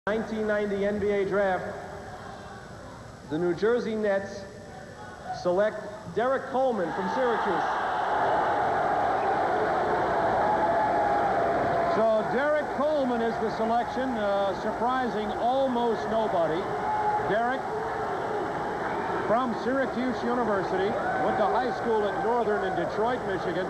1990 NBA draft, the New Jersey Nets select Derrick Coleman from Syracuse. So Derrick Coleman is the selection, surprising almost nobody. Derrick from Syracuse University, went to high school at Northern in Detroit, Michigan.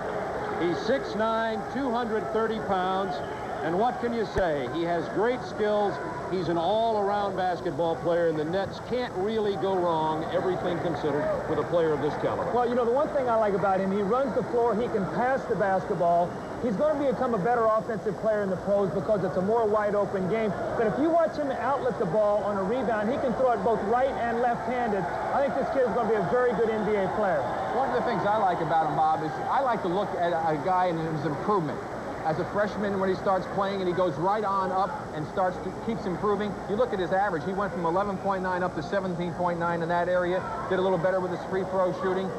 He's 6'9", 230 pounds, and what can you say? He has great skills. He's an all-around basketball player, and the Nets can't really go wrong, everything considered, with a player of this caliber. Well, you know, the one thing I like about him, he runs the floor, he can pass the basketball. He's going to become a better offensive player in the pros because it's a more wide-open game. But if you watch him outlet the ball on a rebound, he can throw it both right and left-handed. I think this kid is going to be a very good NBA player. One of the things I like about him, Bob, is I like to look at a guy and his improvement. As a freshman, when he starts playing and he goes right on up and keeps improving, you look at his average. He went from 11.9 up to 17.9 in that area. Did a little better with his free throw shooting.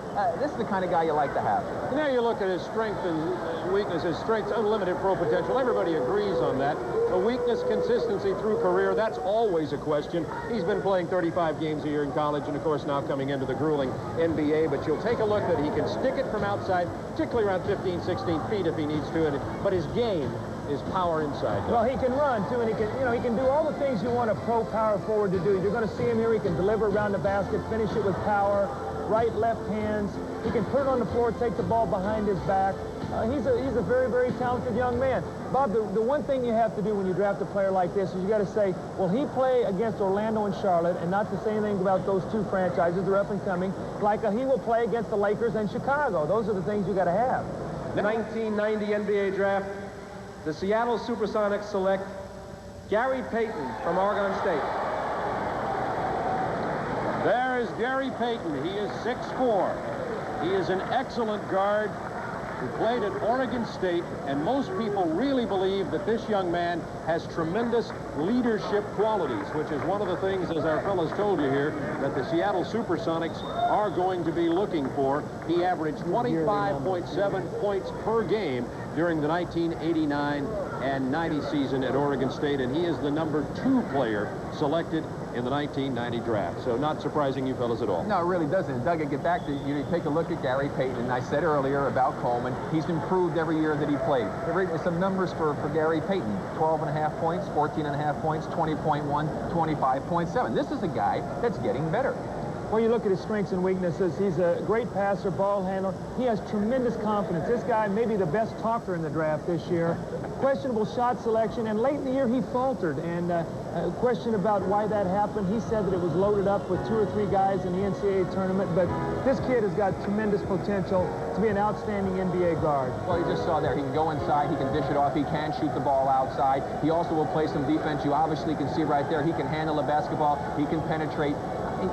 This is the kind of guy you like to have. Now you look at his strength and weakness. His strength's unlimited pro potential. Everybody agrees on that. The weakness, consistency through career, that's always a question. He's been playing 35 games a year in college and, of course, now coming into the grueling NBA. But you'll take a look that he can stick it from outside, particularly around 15, 16 feet if he needs to. But his game is power inside. Well, he can run, too, and he can do all the things you want a pro power forward to do. You're going to see him here. He can deliver around the basket, finish it with power, right, left hands. He can put it on the floor, take the ball behind his back. He's a very, very talented young man. Bob, the one thing you have to do when you draft a player like this is you got to say, will he play against Orlando and Charlotte, and not to say anything about those two franchises, they're up and coming, like he will play against the Lakers and Chicago. Those are the things you got to have. The 1990 NBA draft, the Seattle Supersonics select Gary Payton from Oregon State. There is Gary Payton. He is 6'4". He is an excellent guard who played at Oregon State, and most people really believe that this young man has tremendous leadership qualities, which is one of the things, as our fellows told you here, that the Seattle Supersonics are going to be looking for. He averaged 25.7 points per game during the 1989 and 90 season at Oregon State, and he is the #2 player selected in the 1990 draft. So not surprising you fellas at all. No, it really doesn't. Doug, I get back to you. Take a look at Gary Payton. And I said earlier about Coleman, he's improved every year that he played. Some numbers for Gary Payton: 12.5 points, 14.5 points, 20.1, 25.7. This is a guy that's getting better. When you look at his strengths and weaknesses, he's a great passer, ball handler. He has tremendous confidence. This guy may be the best talker in the draft this year. Questionable shot selection, and late in the year he faltered. And a question about why that happened, he said that it was loaded up with 2 or 3 guys in the NCAA tournament. But this kid has got tremendous potential to be an outstanding NBA guard. Well, you just saw there, he can go inside, he can dish it off, he can shoot the ball outside. He also will play some defense. You obviously can see right there, he can handle a basketball, he can penetrate.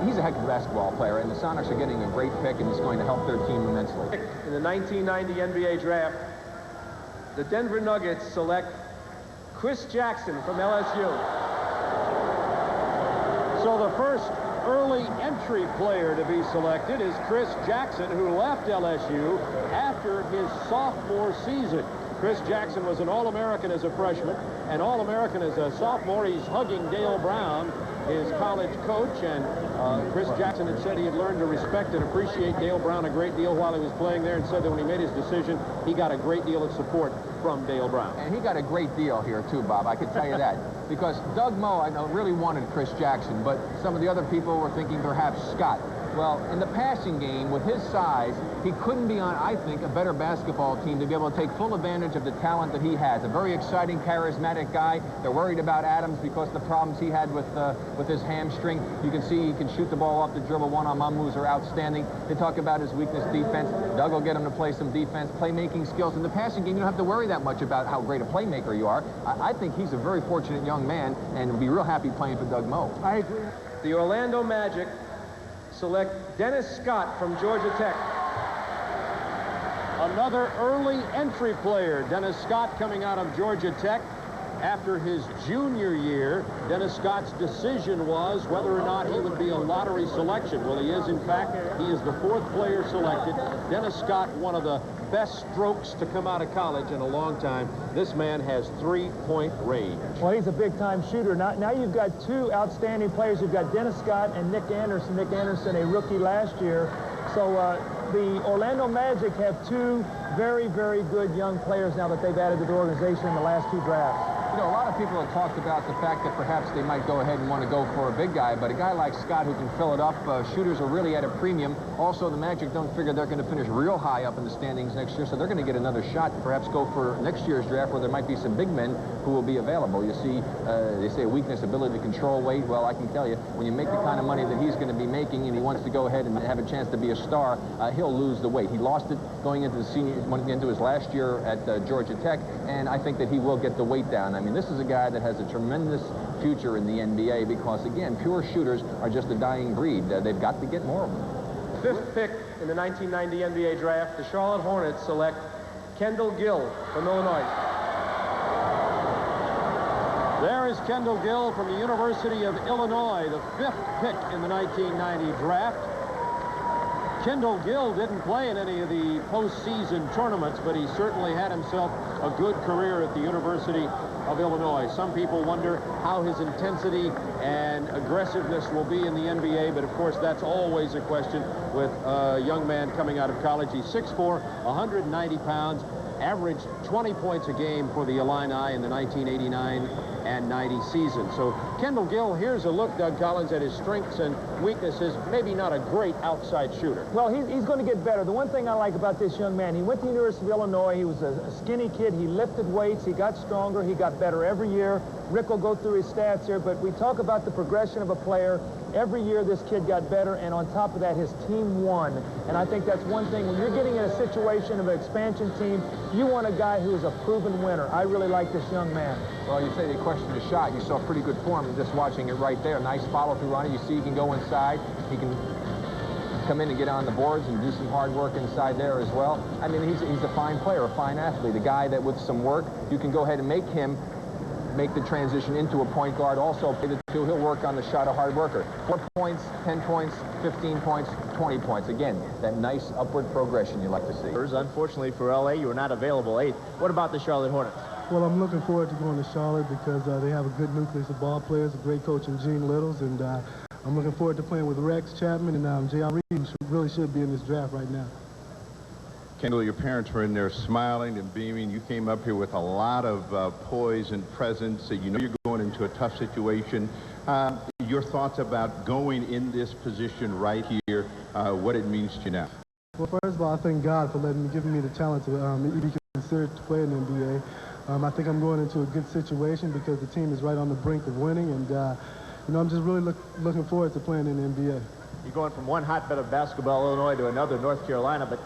He's a heck of a basketball player, and the Sonics are getting a great pick, and he's going to help their team immensely. In the 1990 NBA draft, the Denver Nuggets select Chris Jackson from LSU. So the first early entry player to be selected is Chris Jackson, who left LSU after his sophomore season. Chris Jackson was an All-American as a freshman, an All-American as a sophomore. He's hugging Dale Brown, his college coach, and Chris Jackson had said he had learned to respect and appreciate Dale Brown a great deal while he was playing there, and said that when he made his decision, he got a great deal of support from Dale Brown. And he got a great deal here, too, Bob. I can tell you that. Because Doug Moe, I know, really wanted Chris Jackson, but some of the other people were thinking perhaps Scott. Well, in the passing game, with his size, he couldn't be on, I think, a better basketball team to be able to take full advantage of the talent that he has. A very exciting, charismatic guy. They're worried about Adams because of the problems he had with his hamstring. You can see he can shoot the ball off the dribble. One-on-one moves are outstanding. They talk about his weakness, defense. Doug will get him to play some defense, playmaking skills. In the passing game, you don't have to worry that much about how great a playmaker you are. I think he's a very fortunate young man and will be real happy playing for Doug Moe. I agree. The Orlando Magic select Dennis Scott from Georgia Tech. Another early entry player, Dennis Scott, coming out of Georgia Tech. After his junior year, Dennis Scott's decision was whether or not he would be a lottery selection. Well, he is, in fact. He is the 4th player selected. Dennis Scott, one of the best strokes to come out of college in a long time. This man has three-point range. Well, he's a big-time shooter. Now you've got two outstanding players. You've got Dennis Scott and Nick Anderson. Nick Anderson, a rookie last year. So the Orlando Magic have two very, very good young players now that they've added to the organization in the last two drafts. You know, a lot of people have talked about the fact that perhaps they might go ahead and want to go for a big guy, but a guy like Scott who can fill it up, shooters are really at a premium. Also, the Magic don't figure they're going to finish real high up in the standings next year, so they're going to get another shot to perhaps go for next year's draft where there might be some big men who will be available. You see, they say weakness, ability to control weight. Well, I can tell you, when you make the kind of money that he's going to be making and he wants to go ahead and have a chance to be a star, he'll lose the weight. He lost it going into into his last year at Georgia Tech, and I think that he will get the weight down. I mean, this is a guy that has a tremendous future in the NBA because, again, pure shooters are just a dying breed. They've got to get more of them. Fifth pick in the 1990 NBA draft, the Charlotte Hornets select Kendall Gill from Illinois. There is Kendall Gill from the University of Illinois, the fifth pick in the 1990 draft. Kendall Gill didn't play in any of the postseason tournaments, but he certainly had himself a good career at the University of Illinois. Some people wonder how his intensity and aggressiveness will be in the NBA, but of course that's always a question with a young man coming out of college. He's 6'4", 190 pounds, averaged 20 points a game for the Illini in the 1989 and 90 season. So Kendall Gill, here's a look, Doug Collins, at his strengths and weaknesses. Maybe not a great outside shooter. Well, he's going to get better. The one thing I like about this young man, he went to the University of Illinois. He was a skinny kid. He lifted weights. He got stronger. He got better every year. Rick will go through his stats here, but we talk about the progression of a player. Every year this kid got better, and on top of that, his team won. And I think that's one thing. When you're getting in a situation of an expansion team, you want a guy who is a proven winner. I really like this young man. Well, you say they questioned the shot. You saw pretty good form just watching it right there. Nice follow-through on it. You see he can go inside. He can come in and get on the boards and do some hard work inside there as well. I mean, he's a fine player, a fine athlete, a guy that with some work, you can go ahead and make the transition into a point guard. Also play the two. He'll work on the shot, a hard worker. 4 points, 10 points, 15 points, 20 points. Again, that nice upward progression you like to see. Unfortunately for LA, you were not available 8th. What about the Charlotte Hornets? Well, I'm looking forward to going to Charlotte because they have a good nucleus of ball players, a great coach in Gene Littles, and I'm looking forward to playing with Rex Chapman and J.R. Reed, who really should be in this draft right now. Kendall, your parents were in there smiling and beaming. You came up here with a lot of poise and presence. So you know you're going into a tough situation. Your thoughts about going in this position right here, what it means to you now? Well, first of all, I thank God for giving me the talent to be considered to play in the NBA. I think I'm going into a good situation because the team is right on the brink of winning, and you know, I'm just really looking forward to playing in the NBA. You're going from one hotbed of basketball, Illinois, to another, North Carolina, but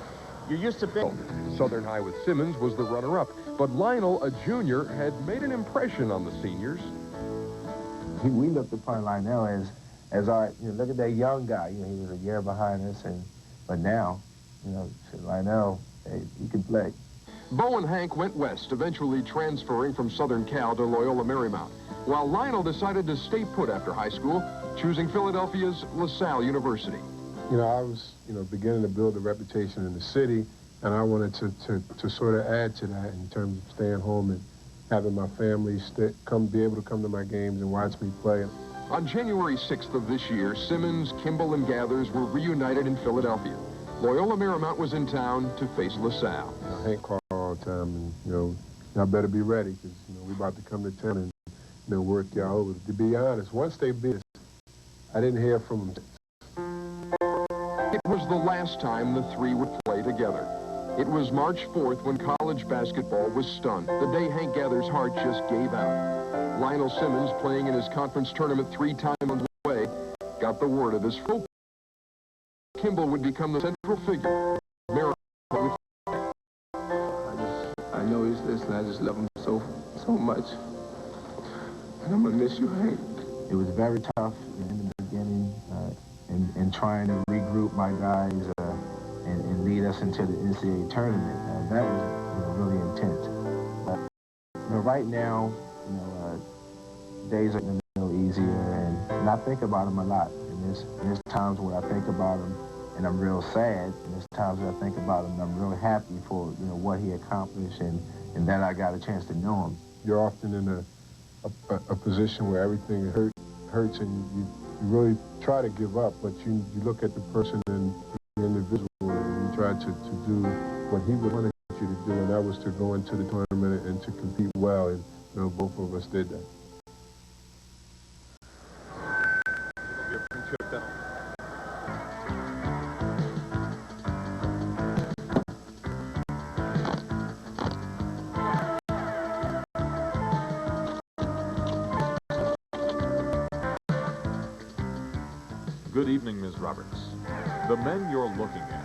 you're used to being... Southern High with Simmons was the runner-up, but Lionel, a junior, had made an impression on the seniors. We looked upon Lionel as our, you know, look at that young guy. You know, he was a year behind us, but now, you know, Lionel, hey, he can play. Bo and Hank went west, eventually transferring from Southern Cal to Loyola Marymount, while Lionel decided to stay put after high school, choosing Philadelphia's LaSalle University. You know, I was, you know, beginning to build a reputation in the city, and I wanted to sort of add to that in terms of staying home and having my family be able to come to my games and watch me play. On January 6th of this year, Simmons, Kimball, and Gathers were reunited in Philadelphia. Loyola Marymount was in town to face LaSalle. You know, Hank called all the time, and, you know, y'all better be ready because, you know, we're about to come to town and, you know, work y'all over. To be honest, once they beat us, I didn't hear from them. It was the last time the three would play together. It was March 4th when college basketball was stunned, the day Hank Gathers' heart just gave out. Lionel Simmons, playing in his conference tournament 3 times on the way, got the word of his hope. Kimball would become the central figure. I know he's listening. I just love him so much. And I'm going to miss you, Hank. It was very tough in the beginning in trying to regroup my guys and lead us into the NCAA tournament. That was, you know, really intense. You know, right now, you know, days are a little easier, and I think about him a lot. And there's times where I think about him and I'm real sad. And there's times that I think about him, and I'm really happy for, you know, what he accomplished and that I got a chance to know him. You're often in a position where everything hurts, and you really try to give up, but you look at the person and the individual, and you try to do what he would want you to do, and that was to go into the tournament and to compete well, and you know, both of us did that. Good evening, Ms. Roberts. The men you're looking at